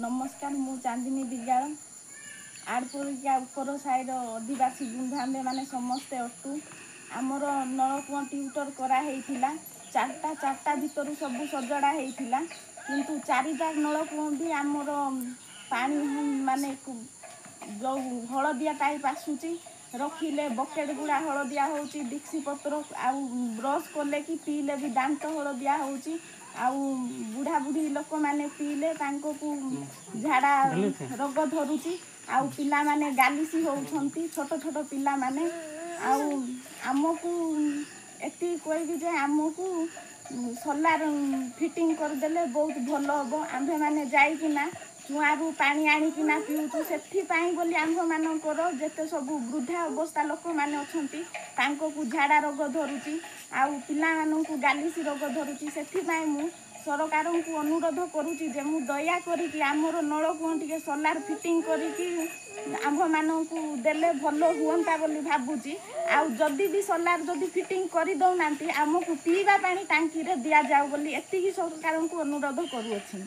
नमस्कार मु चांदिनी दिगाल आड़पुरिया उपर साइड आदिवासी गुंधामे माने समस्ते अटू आमर नलकूप ट्यूटर कराई चार्टा चार्टा भितर सब सजड़ा होता किंतु चारिटा नलकूप भी आमर पानी माने जो हलदिया टाइप आसूची रखिले बकेट गुड़ा हलदिया होची डिक्सी पत्र आउ ब्रश कले कि पीले भी दांत हलदिया होची आउ बुढ़ा बुढ़ी लोक मैंने पीले को झाड़ा रोग धरुची आउ पिला माने गालिसी होउछंती छोट छोट पिला माने आउ आमको एति कहबी जे आमको सोलार फिटिंग करदेले बहुत भल हम आंभे माने जाइकिना चुआरू पानी आनिकिना पिउचु सेथिपाई बोली आंभ मानकर जेते सब वृद्धा अवस्था लोक माने अछंती तांको को झाड़ा रोग धरुची आउ पिला माननकु गालिसी रोग धरुची सेथिपाई मु सरकार को अनुरोध करुची जे मु दया करी आमर नलकूप टिके सोलार फिटिंग करी आंभ माननकु देले भल हुअंता बोली भाबुची आउ जदि भी सोलार जदि फिटिंग करि दउनांती आमको पीवा पानी टांकी रे दिया जाउ बोली एतिकी सरकार को अनुरोध करूअछि।